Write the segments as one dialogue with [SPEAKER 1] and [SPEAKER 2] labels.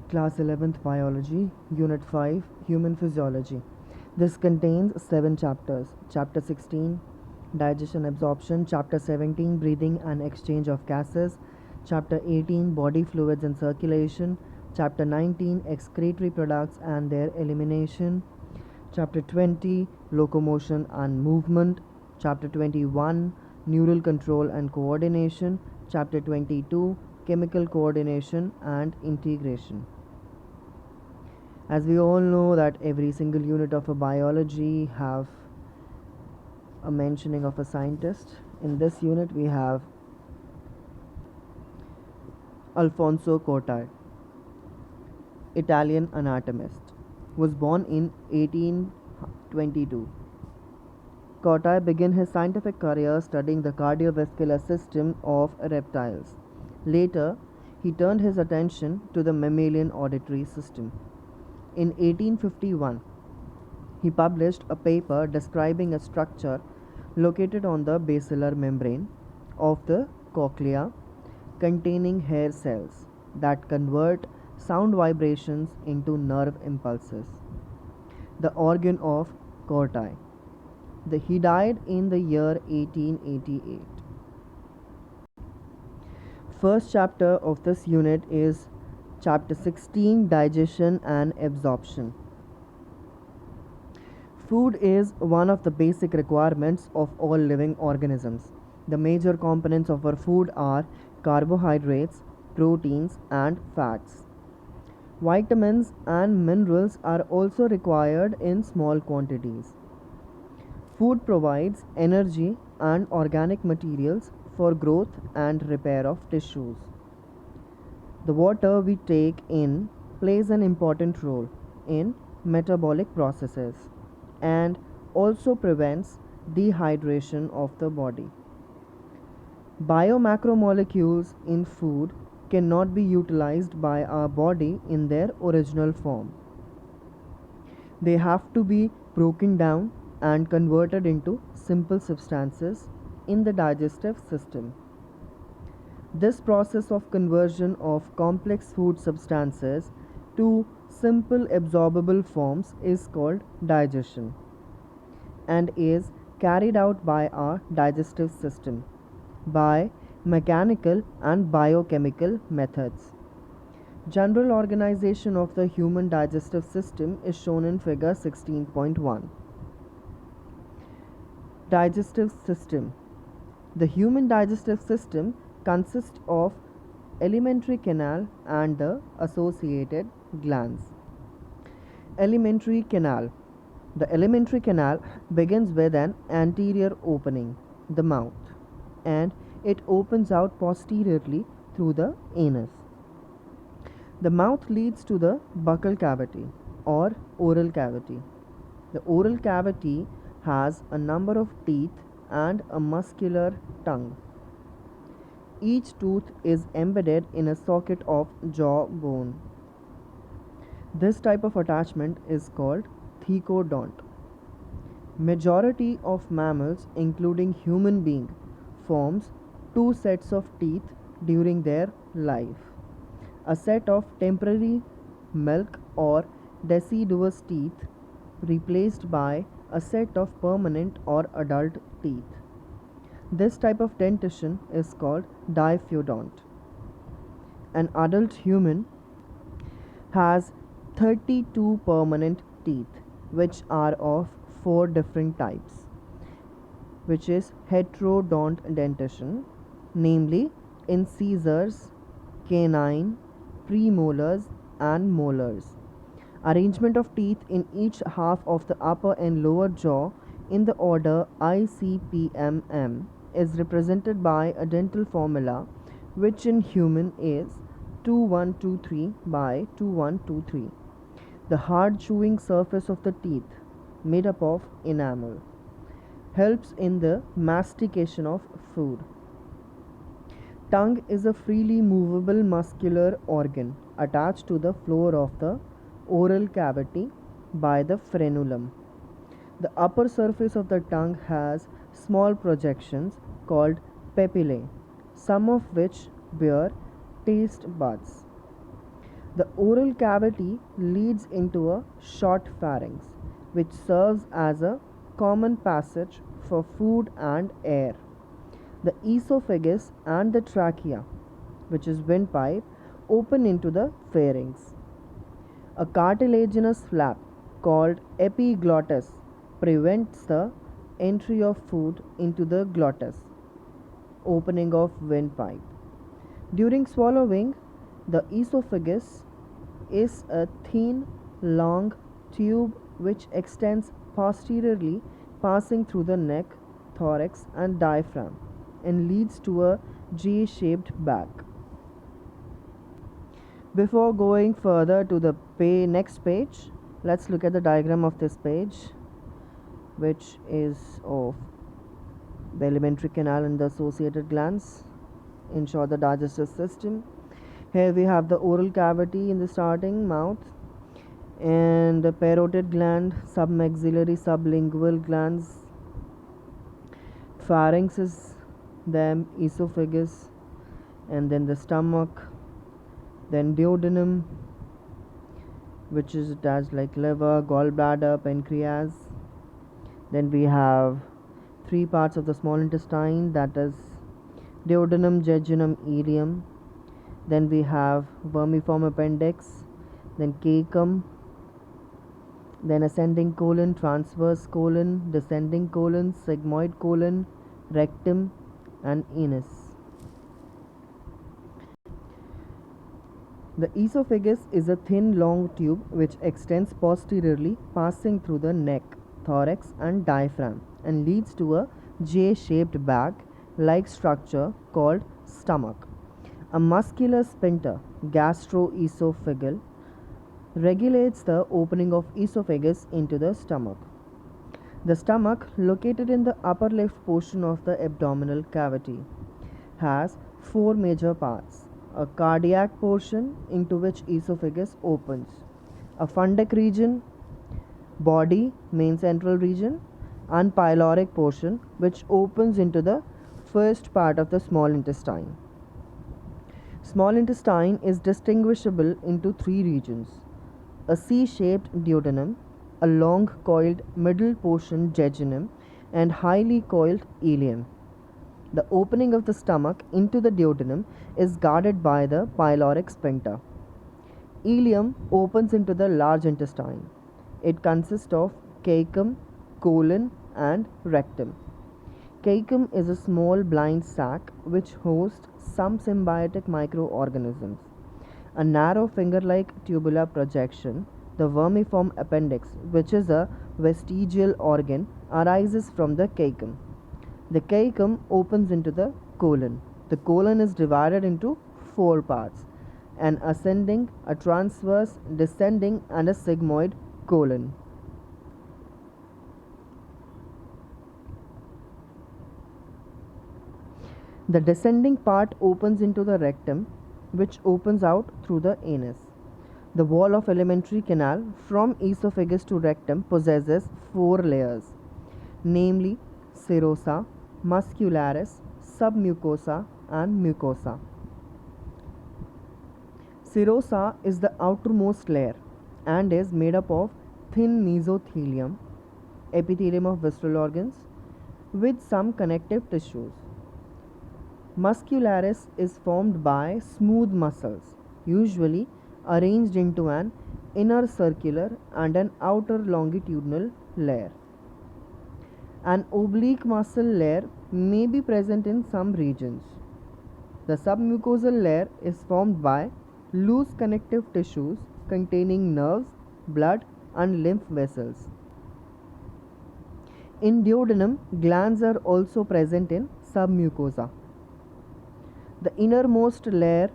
[SPEAKER 1] Class 11th Biology, Unit 5, Human Physiology. This contains 7 chapters. Chapter 16, Digestion Absorption. Chapter 17, Breathing and Exchange of Gases. Chapter 18, Body Fluids and Circulation. Chapter 19, Excretory Products and their Elimination. Chapter 20, Locomotion and Movement. Chapter 21, Neural Control and Coordination. Chapter 22, Chemical Coordination and Integration. As we all know that every single unit of a biology have a mentioning of a scientist. In this unit we have Alfonso Corti, Italian anatomist, was born in 1822. Corti began his scientific career studying the cardiovascular system of reptiles. Later, he turned his attention to the mammalian auditory system. In 1851, he published a paper describing a structure located on the basilar membrane of the cochlea containing hair cells that convert sound vibrations into nerve impulses. The organ of Corti. He died in the year 1888. First chapter of this unit is Chapter 16, Digestion and Absorption. Food is one of the basic requirements of all living organisms. The major components of our food are carbohydrates, proteins, and fats. Vitamins and minerals are also required in small quantities. Food provides energy and organic materials for growth and repair of tissues. The water we take in plays an important role in metabolic processes and also prevents dehydration of the body. Biomacromolecules in food cannot be utilized by our body in their original form. They have to be broken down and converted into simple substances in the digestive system. This process of conversion of complex food substances to simple absorbable forms is called digestion and is carried out by our digestive system by mechanical and biochemical methods. General organization of the human digestive system is shown in figure 16.1. Digestive system. The human digestive system consists of alimentary canal and the associated glands. Alimentary canal. The alimentary canal begins with an anterior opening, the mouth, and it opens out posteriorly through the anus. The mouth leads to the buccal cavity or oral cavity. The oral cavity has a number of teeth and a muscular tongue. Each tooth is embedded in a socket of jaw bone. This type of attachment is called thecodont. Majority of mammals, including human being, forms two sets of teeth during their life. A set of temporary milk or deciduous teeth replaced by a set of permanent or adult teeth. This type of dentition is called diphyodont. An adult human has 32 permanent teeth, which are of 4 different types, which is heterodont dentition, namely incisors, canine, premolars, and molars. Arrangement of teeth in each half of the upper and lower jaw in the order ICPMM is represented by a dental formula which in human is 2123 by 2123. The hard chewing surface of the teeth, made up of enamel, helps in the mastication of food. Tongue is a freely movable muscular organ attached to the floor of the oral cavity by the frenulum. The upper surface of the tongue has small projections called papillae, some of which bear taste buds. The oral cavity leads into a short pharynx, which serves as a common passage for food and air. The esophagus and the trachea, which is windpipe, open into the pharynx. A cartilaginous flap called epiglottis prevents the entry of food into the glottis, opening of windpipe. During swallowing, the esophagus is a thin, long tube which extends posteriorly, passing through the neck, thorax, and diaphragm, and leads to a J shaped bag. Before going further to the next page, let's look at the diagram of this page, which is of the alimentary canal and the associated glands, in short, the digestive system. Here we have the oral cavity in the starting mouth, and the parotid gland, submaxillary, sublingual glands, pharynx is then esophagus, and then the stomach, then duodenum, which is attached like liver, gallbladder, pancreas. Then we have three parts of the small intestine, that is duodenum, jejunum, ileum. Then we have vermiform appendix, then caecum, then ascending colon, transverse colon, descending colon, sigmoid colon, rectum, and anus. The esophagus is a thin, long tube which extends posteriorly, passing through the neck, thorax, and diaphragm, and leads to a J shaped bag like structure called stomach. A muscular sphincter, gastroesophageal, regulates the opening of esophagus into the stomach. The stomach, located in the upper left portion of the abdominal cavity, has four major parts: a cardiac portion into which esophagus opens, a fundic region, body, main central region, and pyloric portion which opens into the first part of the small intestine. Small intestine is distinguishable into three regions: a C-shaped duodenum, a long coiled middle portion jejunum, and highly coiled ileum. The opening of the stomach into the duodenum is guarded by the pyloric sphincter. Ileum opens into the large intestine. It consists of caecum, colon, and rectum. Caecum is a small blind sac which hosts some symbiotic microorganisms. A narrow finger-like tubular projection, the vermiform appendix, which is a vestigial organ, arises from the caecum. The caecum opens into the colon. The colon is divided into four parts: an ascending, a transverse, descending, and a sigmoid colon. The descending part opens into the rectum, which opens out through the anus. The wall of alimentary canal from esophagus to rectum possesses four layers, namely serosa, muscularis, submucosa, and mucosa. Serosa is the outermost layer and is made up of thin mesothelium, epithelium of visceral organs, with some connective tissues. Muscularis is formed by smooth muscles, usually arranged into an inner circular and an outer longitudinal layer. An oblique muscle layer may be present in some regions. The submucosal layer is formed by loose connective tissues containing nerves, blood, and lymph vessels. In duodenum, glands are also present in submucosa. The innermost layer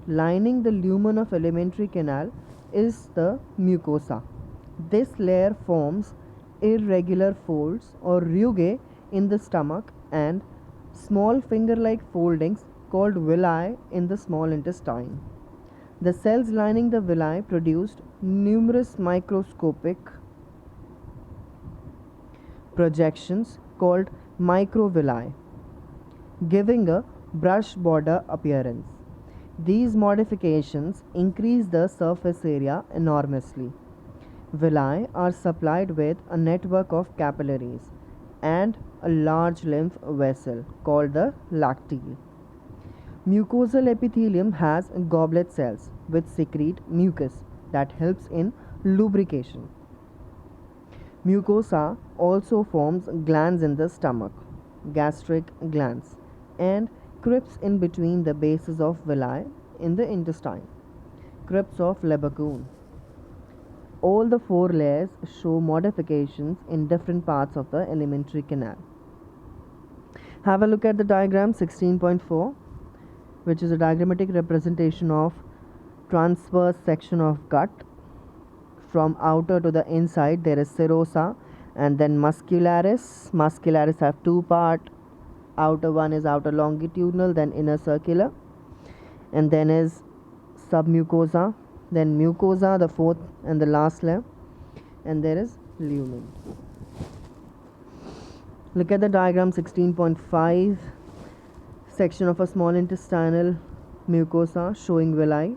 [SPEAKER 1] lining the lumen of alimentary canal is the mucosa. This layer forms irregular folds or rugae in the stomach and small finger-like foldings called villi in the small intestine. The cells lining the villi produced numerous microscopic projections called microvilli, giving a brush border appearance. These modifications increase the surface area enormously. Villi are supplied with a network of capillaries and a large lymph vessel called the lacteal. Mucosal epithelium has goblet cells which secrete mucus that helps in lubrication. Mucosa also forms glands in the stomach, gastric glands, and crypts in between the bases of villi in the intestine, crypts of Lebesgue. All the four layers show modifications in different parts of the alimentary canal. Have a look at the diagram 16.4, which is a diagrammatic representation of transverse section of gut. From outer to the inside there is serosa and then muscularis. Muscularis have two part. Outer one is outer longitudinal, then inner circular, and then is submucosa, then mucosa, the fourth and the last layer, and there is lumen. Look at the diagram 16.5, section of a small intestinal mucosa showing villi.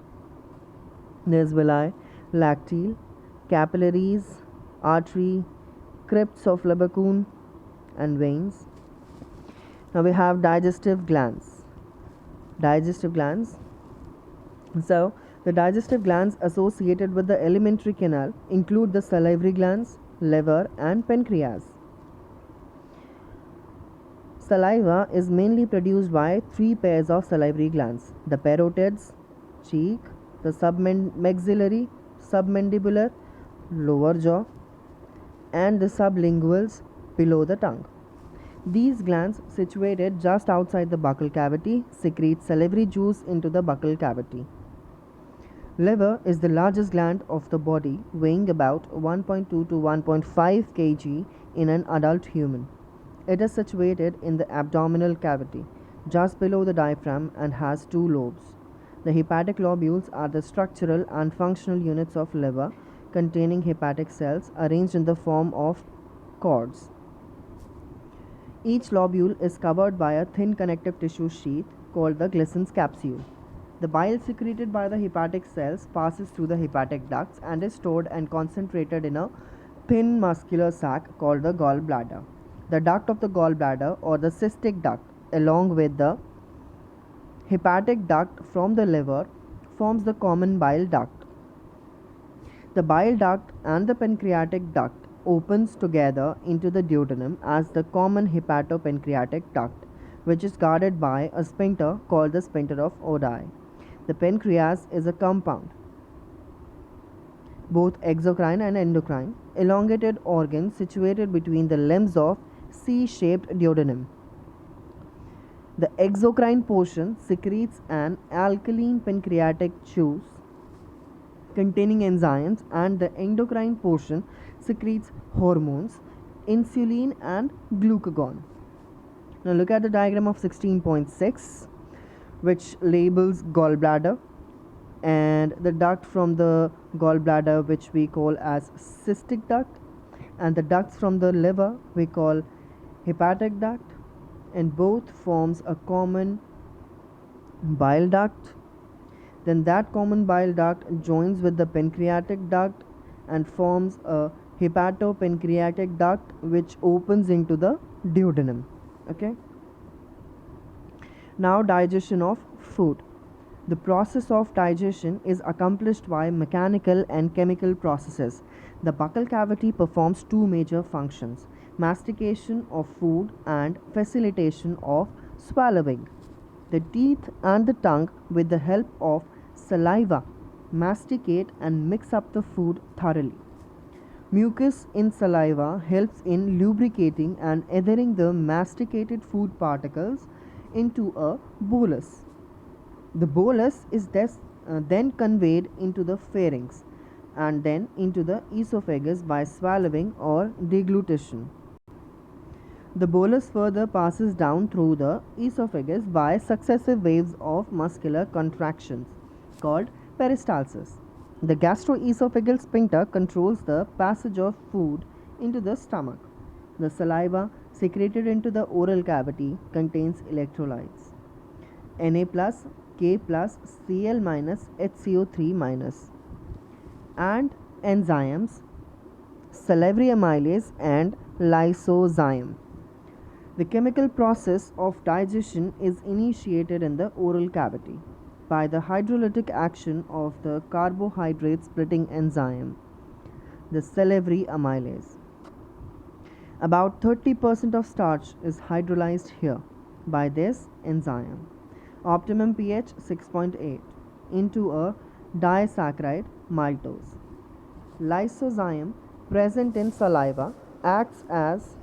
[SPEAKER 1] There's villi, lacteal, capillaries, artery, crypts of Lebesgue, and veins. Now we have digestive glands. Digestive glands. So the digestive glands associated with the alimentary canal include the salivary glands, liver, and pancreas. Saliva is mainly produced by three pairs of salivary glands: the parotids, cheek, the submaxillary, submandibular, lower jaw, and the sublinguals below the tongue. These glands, situated just outside the buccal cavity, secrete salivary juice into the buccal cavity. Liver is the largest gland of the body, weighing about 1.2 to 1.5 kg in an adult human. It is situated in the abdominal cavity, just below the diaphragm, and has two lobes. The hepatic lobules are the structural and functional units of liver, containing hepatic cells arranged in the form of cords. Each lobule is covered by a thin connective tissue sheath called the Glissen's capsule. The bile secreted by the hepatic cells passes through the hepatic ducts and is stored and concentrated in a thin muscular sac called the gallbladder. The duct of the gallbladder, or the cystic duct, along with the hepatic duct from the liver, forms the common bile duct. The bile duct and the pancreatic duct opens together into the duodenum as the common hepatopancreatic duct, which is guarded by a sphincter called the sphincter of Oddi. The pancreas is a compound, both exocrine and endocrine, elongated organ situated between the limbs of C-shaped duodenum. The exocrine portion secretes an alkaline pancreatic juice containing enzymes, and the endocrine portion secretes hormones, insulin and glucagon. Now look at the diagram of 16.6, which labels gallbladder and the duct from the gallbladder, which we call as cystic duct, and the ducts from the liver we call hepatic duct, and both forms a common bile duct. Then that common bile duct joins with the pancreatic duct and forms a hepatopancreatic duct, which opens into the duodenum. Okay. Now digestion of food. The process of digestion is accomplished by mechanical and chemical processes. The buccal cavity performs two major functions: mastication of food and facilitation of swallowing. The teeth and the tongue, with the help of saliva, masticate and mix up the food thoroughly. Mucus in saliva helps in lubricating and adhering the masticated food particles into a bolus. The bolus is then conveyed into the pharynx and then into the esophagus by swallowing or deglutition. The bolus further passes down through the esophagus by successive waves of muscular contractions called peristalsis. The gastroesophageal sphincter controls the passage of food into the stomach. The saliva secreted into the oral cavity contains electrolytes: Na plus K plus Cl minus HCO3 minus, and enzymes salivary amylase and lysozyme. The chemical process of digestion is initiated in the oral cavity by the hydrolytic action of the carbohydrate splitting enzyme, the salivary amylase. About 30% of starch is hydrolyzed here by this enzyme. Optimum pH 6.8 into a disaccharide maltose. Lysozyme present in saliva acts as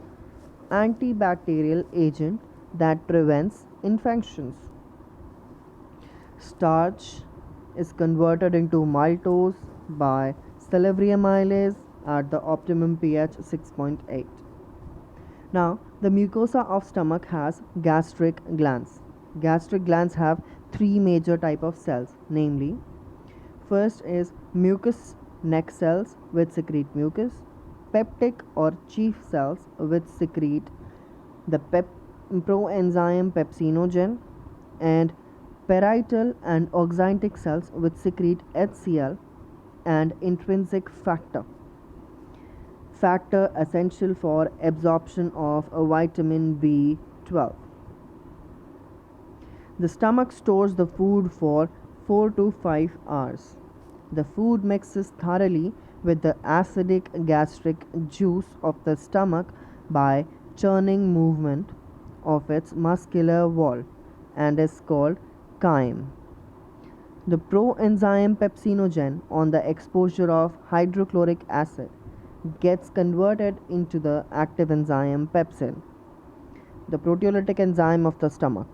[SPEAKER 1] antibacterial agent that prevents infections. Starch is converted into maltose by salivary amylase at the optimum pH 6.8. Now, the mucosa of stomach has gastric glands. Gastric glands have three major type of cells, namely, first is mucous neck cells which secrete mucus, peptic or chief cells which secrete the proenzyme pepsinogen, and parietal and oxyntic cells which secrete HCl and intrinsic factor essential for absorption of a vitamin B12. The stomach stores the food for 4 to 5 hours. The food mixes thoroughly with the acidic gastric juice of the stomach by churning movement of its muscular wall and is called chyme. The proenzyme pepsinogen, on the exposure of hydrochloric acid, gets converted into the active enzyme pepsin, the proteolytic enzyme of the stomach.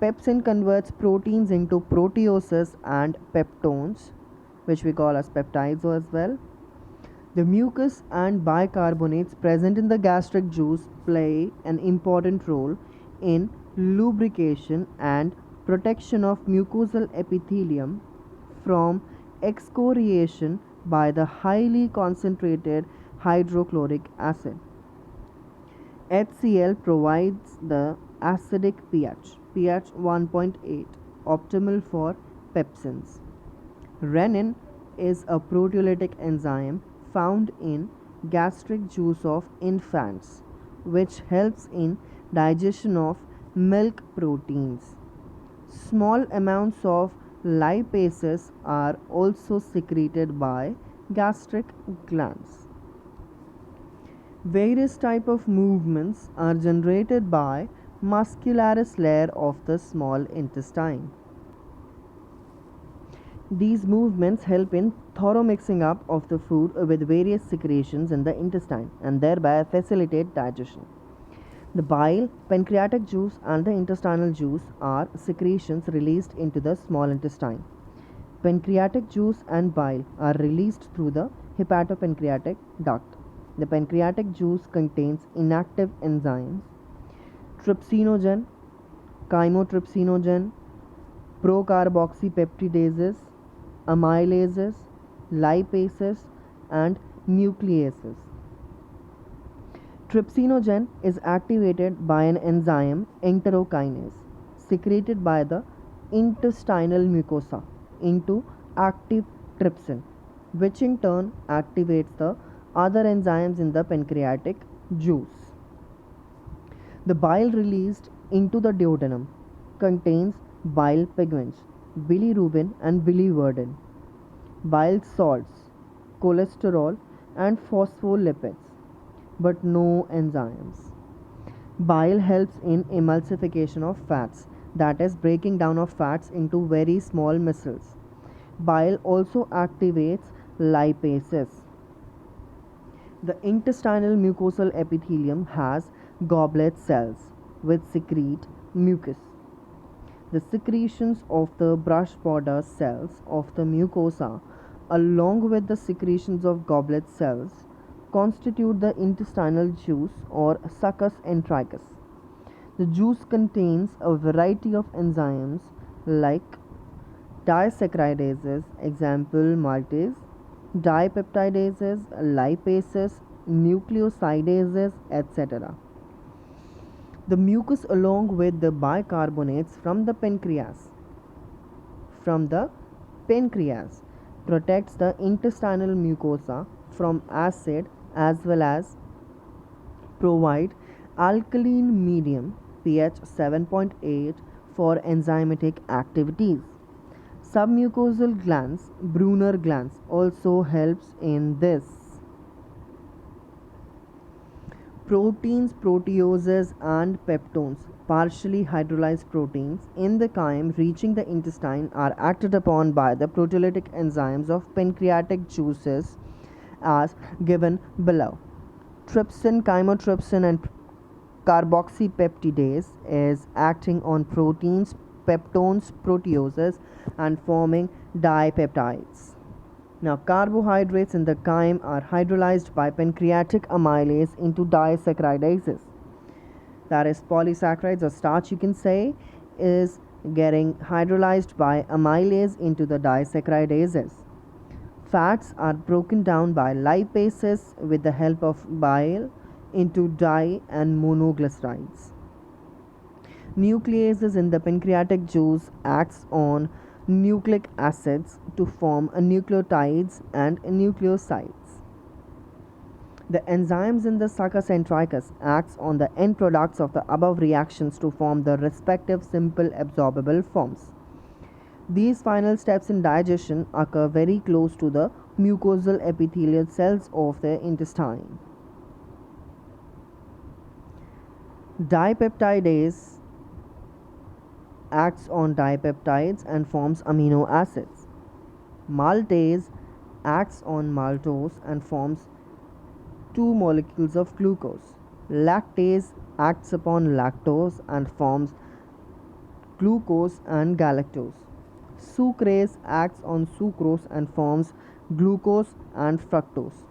[SPEAKER 1] Pepsin converts proteins into proteoses and peptones, which we call as peptides as well. The mucus and bicarbonates present in the gastric juice play an important role in lubrication and protection of mucosal epithelium from excoriation by the highly concentrated hydrochloric acid. HCl provides the acidic pH 1.8, optimal for pepsins. Renin is a proteolytic enzyme found in gastric juice of infants, which helps in digestion of milk proteins. Small amounts of lipases are also secreted by gastric glands. Various type of movements are generated by muscularis layer of the small intestine. These movements help in thorough mixing up of the food with various secretions in the intestine and thereby facilitate digestion. The bile, pancreatic juice and the intestinal juice are secretions released into the small intestine. Pancreatic juice and bile are released through the hepatopancreatic duct. The pancreatic juice contains inactive enzymes trypsinogen, chymotrypsinogen, procarboxypeptidases, amylases, lipases, and nucleases. Trypsinogen is activated by an enzyme enterokinase secreted by the intestinal mucosa into active trypsin, which in turn activates the other enzymes in the pancreatic juice. The bile released into the duodenum contains bile pigments, bilirubin and biliverdin, bile salts, cholesterol, and phospholipids, but no enzymes. Bile helps in emulsification of fats, that is, breaking down of fats into very small micelles. Bile also activates lipases. The intestinal mucosal epithelium has goblet cells which secrete mucus. The secretions of the brush border cells of the mucosa, along with the secretions of goblet cells, constitute the intestinal juice or succus entericus. The juice contains a variety of enzymes like disaccharidases, example maltase, dipeptidases, lipases, nucleosidases, etc. The mucus, along with the bicarbonates from the pancreas, from the pancreas, protects the intestinal mucosa from acid as well as provide alkaline medium pH 7.8 for enzymatic activities. Submucosal glands, Brunner glands, also helps in this. Proteins, proteoses, and peptones, partially hydrolyzed proteins, in the chyme reaching the intestine are acted upon by the proteolytic enzymes of pancreatic juices as given below. Trypsin, chymotrypsin, and carboxypeptidase is acting on proteins, peptones, proteoses, and forming dipeptides. Now, carbohydrates in the chyme are hydrolyzed by pancreatic amylase into disaccharidases. That is, polysaccharides or starch, you can say, is getting hydrolyzed by amylase into the disaccharidases. Fats are broken down by lipases with the help of bile into di and monoglycerides. Nucleases in the pancreatic juice acts on nucleic acids to form nucleotides and nucleosides. The enzymes in the succus centricus acts on the end products of the above reactions to form the respective simple absorbable forms. These final steps in digestion occur very close to the mucosal epithelial cells of the intestine. Dipeptidase acts on dipeptides and forms amino acids. Maltase acts on maltose and forms two molecules of glucose. Lactase acts upon lactose and forms glucose and galactose. Sucrase acts on sucrose and forms glucose and fructose.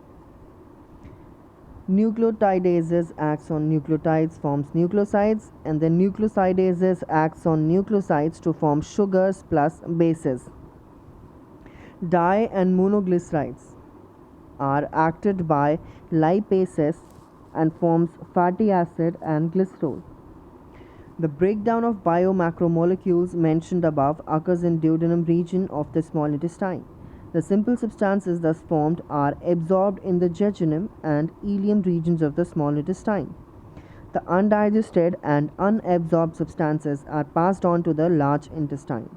[SPEAKER 1] Nucleotidases acts on nucleotides, forms nucleosides, and then nucleosidases acts on nucleosides to form sugars plus bases. Di and monoglycerides are acted by lipases and forms fatty acid and glycerol. The breakdown of biomacromolecules mentioned above occurs in duodenum region of the small intestine. The simple substances thus formed are absorbed in the jejunum and ileum regions of the small intestine. The undigested and unabsorbed substances are passed on to the large intestine.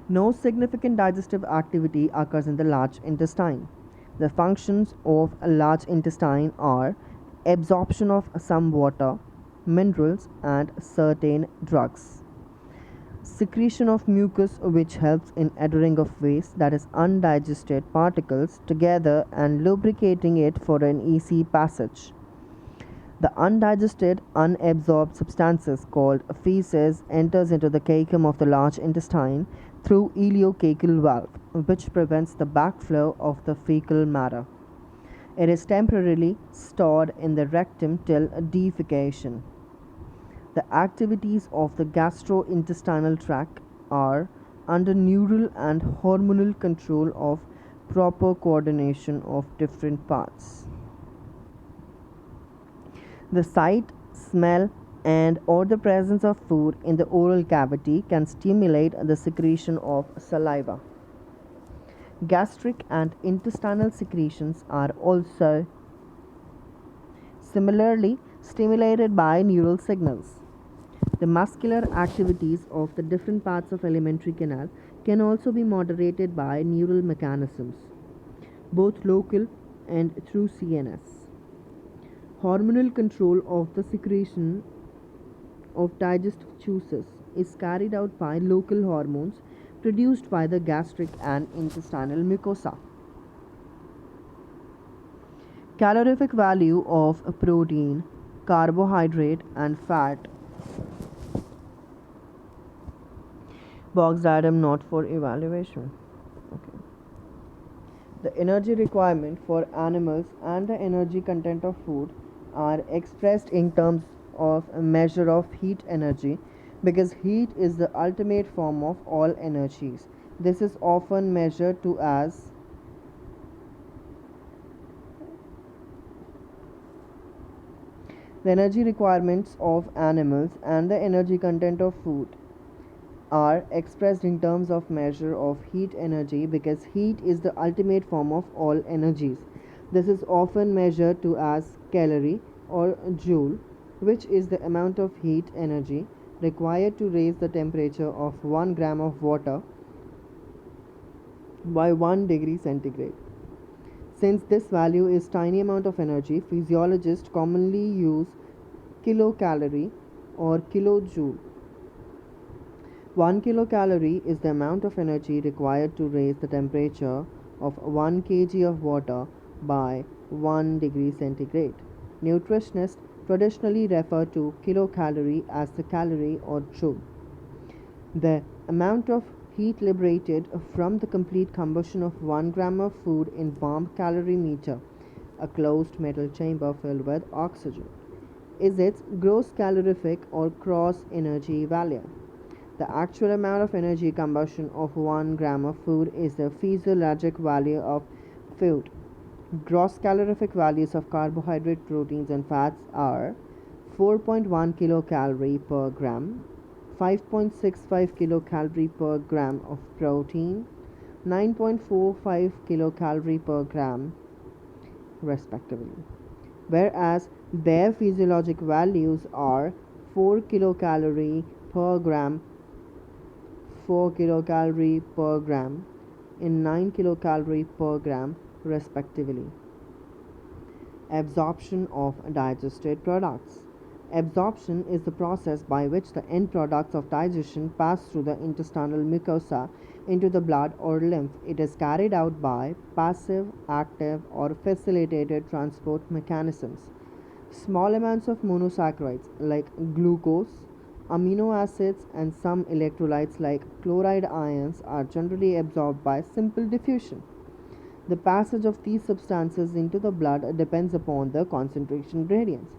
[SPEAKER 1] No significant digestive activity occurs in the large intestine. The functions of a large intestine are absorption of some water, minerals, and certain drugs. Secretion of mucus, which helps in adhering of waste, that is undigested particles, together and lubricating it for an easy passage. The undigested, unabsorbed substances called feces enters into the caecum of the large intestine through ileocaecal valve, which prevents the backflow of the fecal matter. It is temporarily stored in the rectum till defecation. The activities of the gastrointestinal tract are under neural and hormonal control of proper coordination of different parts. The sight, smell, and or the presence of food in the oral cavity can stimulate the secretion of saliva. Gastric and intestinal secretions are also similarly stimulated by neural signals. The muscular activities of the different parts of alimentary canal can also be moderated by neural mechanisms, both local and through CNS. Hormonal control of the secretion of digestive juices is carried out by local hormones produced by the gastric and intestinal mucosa. Calorific value of protein, carbohydrate, and fat. Box diagram not for evaluation. Okay. The energy requirement for animals and the energy content of food are expressed in terms of a measure of heat energy, because heat is the ultimate form of all energies. This is often measured to as the energy requirements of animals and the energy content of food are expressed in terms of measure of heat energy because heat is the ultimate form of all energies. This is often measured to as calorie or joule, which is the amount of heat energy required to raise the temperature of 1 gram of water by 1 degree centigrade. Since this value is tiny amount of energy, physiologists commonly use kilocalorie or kilojoule. 1 kilocalorie is the amount of energy required to raise the temperature of 1 kg of water by 1 degree centigrade. Nutritionists traditionally refer to kilocalorie as the calorie or joule. The amount of heat liberated from the complete combustion of 1 gram of food in bomb calorimeter, a closed metal chamber filled with oxygen, is its gross calorific or gross energy value. The actual amount of energy combustion of 1 gram of food is the physiologic value of food. Gross calorific values of carbohydrate, proteins, and fats are 4.1 kilocalorie per gram, 5.65 kilocalorie per gram of protein, 9.45 kilocalorie per gram, respectively. Whereas their physiologic values are 4 kilocalorie per gram, 4 kilocalorie per gram, and 9 kilocalorie per gram, respectively. Absorption of digested products. Absorption is the process by which the end products of digestion pass through the intestinal mucosa into the blood or lymph. It is carried out by passive, active, or facilitated transport mechanisms. Small amounts of monosaccharides like glucose, amino acids, and some electrolytes like chloride ions are generally absorbed by simple diffusion. The passage of these substances into the blood depends upon the concentration gradients.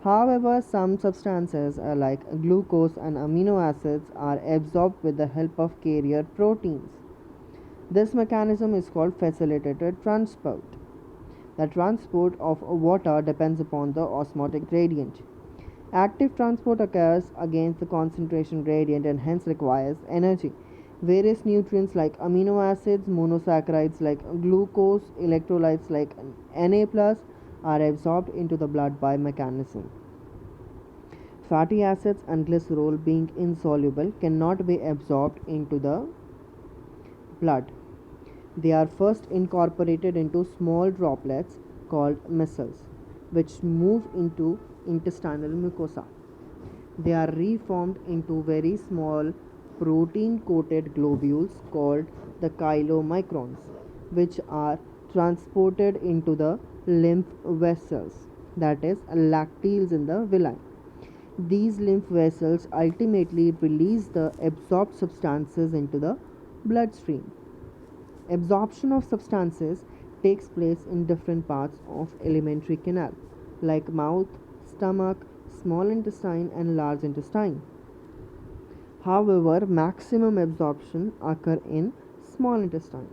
[SPEAKER 1] However, some substances like glucose and amino acids are absorbed with the help of carrier proteins. This mechanism is called facilitated transport. The transport of water depends upon the osmotic gradient. Active transport occurs against the concentration gradient and hence requires energy. Various nutrients like amino acids, monosaccharides like glucose, electrolytes like Na plus are absorbed into the blood by mechanism. Fatty acids and glycerol, being insoluble, cannot be absorbed into the blood. They are first incorporated into small droplets called micelles, which move into intestinal mucosa. They are reformed into very small protein coated globules called the chylomicrons, which are transported into the lymph vessels, that is, lacteals in the villi. These lymph vessels ultimately release the absorbed substances into the bloodstream. Absorption of substances takes place in different parts of alimentary canal, like mouth, stomach, small intestine, and large intestine. However, maximum absorption occur in small intestine.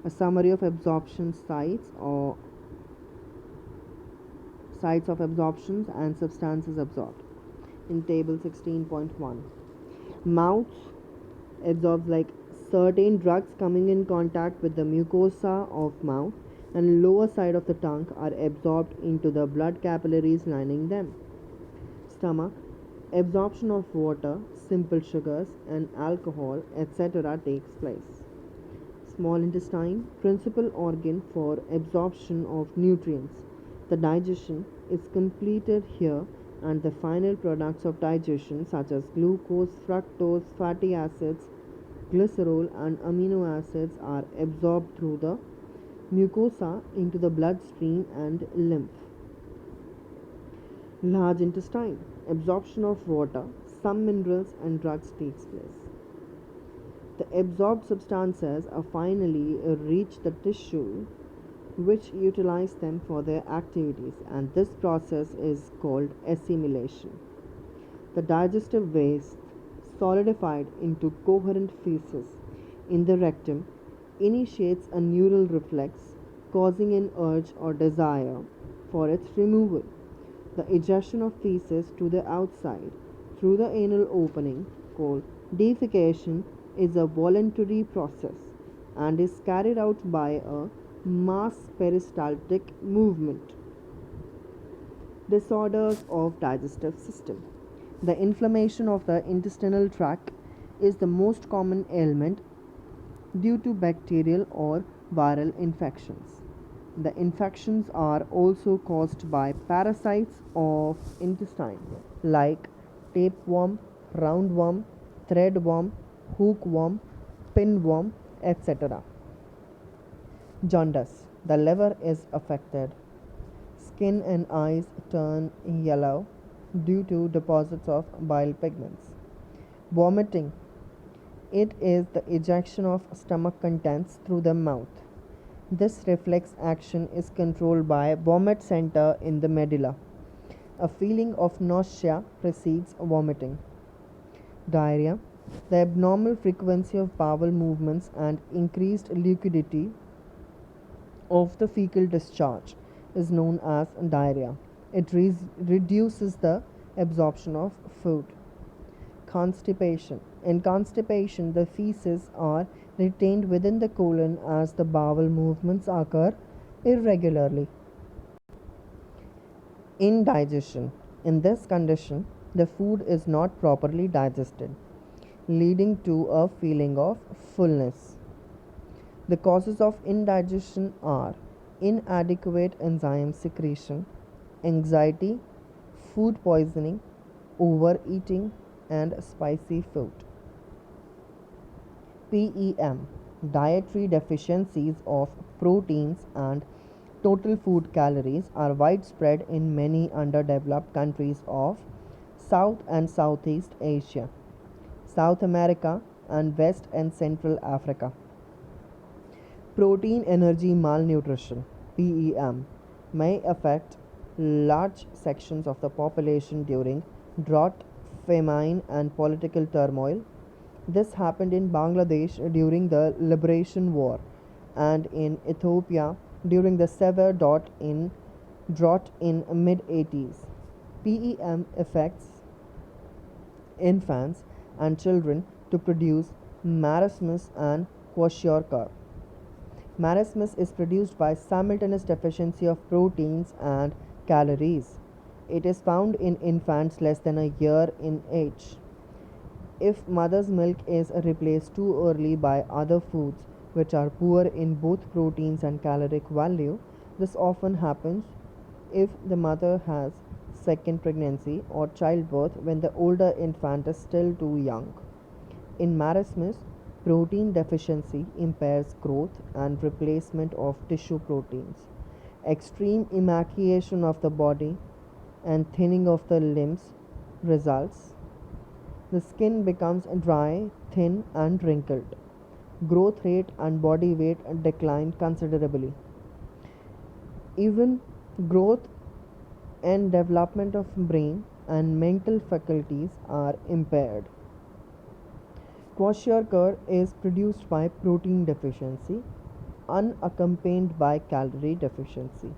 [SPEAKER 1] A summary of absorption sites of absorptions and substances absorbed in table 16.1. Mouth absorbs like certain drugs coming in contact with the mucosa of mouth and lower side of the tongue are absorbed into the blood capillaries lining them. Stomach absorption of water, simple sugars and alcohol etc. takes place. Small intestine, principal organ for absorption of nutrients. The digestion is completed here and the final products of digestion such as glucose, fructose, fatty acids, glycerol and amino acids are absorbed through the mucosa into the bloodstream and lymph. Large intestine, absorption of water, some minerals and drugs takes place. The absorbed substances are finally reach the tissue which utilize them for their activities, and this process is called assimilation. The digestive waste solidified into coherent feces in the rectum initiates a neural reflex causing an urge or desire for its removal. The ejection of feces to the outside through the anal opening called Defecation is a voluntary process and is carried out by a mass peristaltic movement. Disorders of digestive system. The inflammation of the intestinal tract is the most common ailment due to bacterial or viral infections. The infections are also caused by parasites of intestine like tapeworm, roundworm, threadworm, hookworm, pinworm, etc. Jaundice. The liver is affected. Skin and eyes turn yellow due to deposits of bile pigments. Vomiting. It is the ejection of stomach contents through the mouth. This reflex action is controlled by vomit center in the medulla. A feeling of nausea precedes vomiting. Diarrhea. The abnormal frequency of bowel movements and increased liquidity of the fecal discharge is known as diarrhea. It reduces the absorption of food. Constipation. In constipation, the feces are retained within the colon as the bowel movements occur irregularly. Indigestion. In this condition, the food is not properly digested, leading to a feeling of fullness. The causes of indigestion are inadequate enzyme secretion, anxiety, food poisoning, overeating, and spicy food. PEM. Dietary deficiencies of proteins and total food calories are widespread in many underdeveloped countries of South and Southeast Asia, South America, and West and Central Africa. Protein energy malnutrition (PEM) may affect large sections of the population during drought, famine, and political turmoil. This happened in Bangladesh during the Liberation War and in Ethiopia during the severe drought in mid-80s. PEM affects infants and children to produce marasmus and kwashiorkor. Marasmus is produced by simultaneous deficiency of proteins and calories. It is found in infants less than a year in age. If mother's milk is replaced too early by other foods which are poor in both proteins and caloric value, this often happens if the mother has second pregnancy or childbirth when the older infant is still too young. In marasmus, protein deficiency impairs growth and replacement of tissue proteins. Extreme emaciation of the body and thinning of the limbs results. The skin becomes dry, thin, and wrinkled. Growth rate and body weight decline considerably. Even growth and development of brain and mental faculties are impaired. Kwashiorkor is produced by protein deficiency, unaccompanied by calorie deficiency.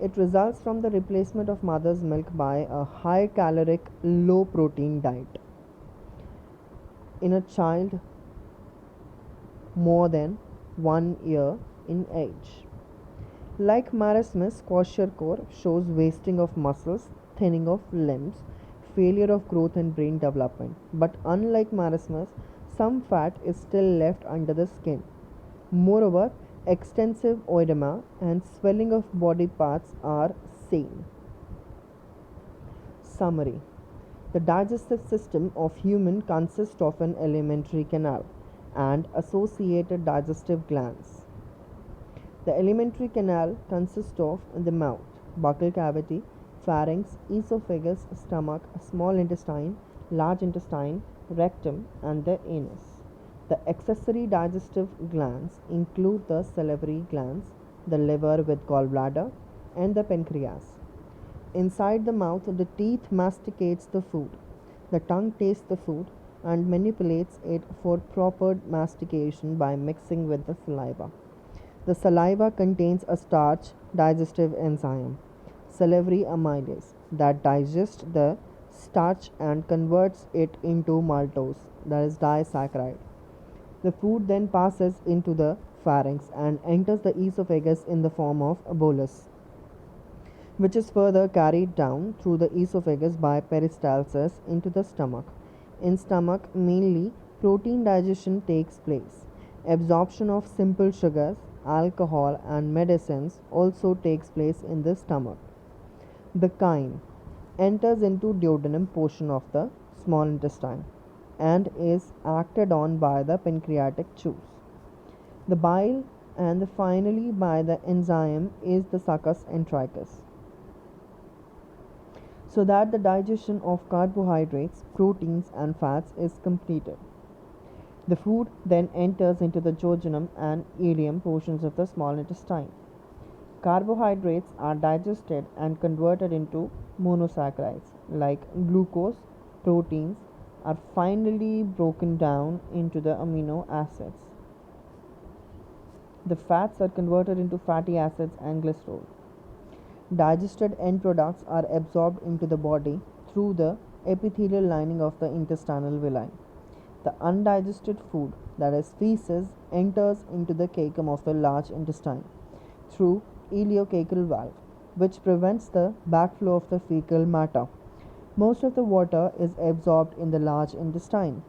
[SPEAKER 1] It results from the replacement of mother's milk by a high caloric, low protein diet in a child more than 1 year in age. Like marasmus, kwashiorkor shows wasting of muscles, thinning of limbs, failure of growth and brain development. But unlike marasmus, some fat is still left under the skin. Moreover, extensive oedema and swelling of body parts are seen. Summary. The digestive system of human consists of an alimentary canal and associated digestive glands. The alimentary canal consists of the mouth, buccal cavity, pharynx, esophagus, stomach, small intestine, large intestine, rectum, and the anus. The accessory digestive glands include the salivary glands, the liver with gallbladder, and the pancreas. Inside the mouth, the teeth masticates the food. The tongue tastes the food and manipulates it for proper mastication by mixing with the saliva. The saliva contains a starch digestive enzyme, salivary amylase, that digests the starch and converts it into maltose, that is disaccharide. The food then passes into the pharynx and enters the esophagus in the form of a bolus, which is further carried down through the esophagus by peristalsis into the stomach. In stomach, mainly protein digestion takes place. Absorption of simple sugars, alcohol, and medicines also takes place in the stomach. The chyme enters into duodenum portion of the small intestine and is acted on by the pancreatic juice. The bile and finally by the enzyme is the succus entericus, so that the digestion of carbohydrates, proteins, and fats is completed. The food then enters into the jejunum and ileum portions of the small intestine. Carbohydrates are digested and converted into monosaccharides like glucose. Proteins are finally broken down into the amino acids. The fats are converted into fatty acids and glycerol. Digested end products are absorbed into the body through the epithelial lining of the intestinal villi. The undigested food, that is feces, enters into the cecum of the large intestine through ileocecal valve, which prevents the backflow of the fecal matter. Most of the water is absorbed in the large intestine.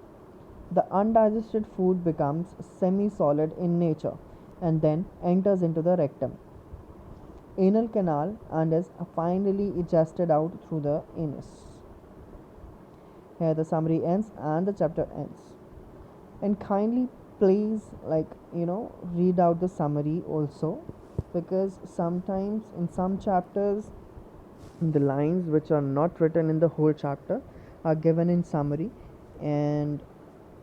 [SPEAKER 1] The undigested food becomes semi-solid in nature and then enters into the rectum, anal canal, and is finally egested out through the anus. Here the summary ends and the chapter ends. And kindly please, read out the summary also, because sometimes in some chapters the lines which are not written in the whole chapter are given in summary, and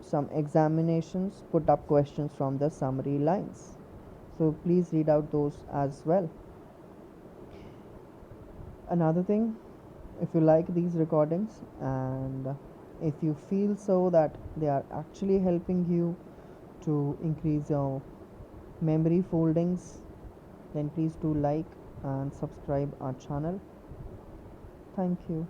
[SPEAKER 1] some examinations put up questions from the summary lines, so please read out those as well. Another thing, if you like these recordings and if you feel so that they are actually helping you to increase your memory foldings, then please do like and subscribe our channel. Thank you.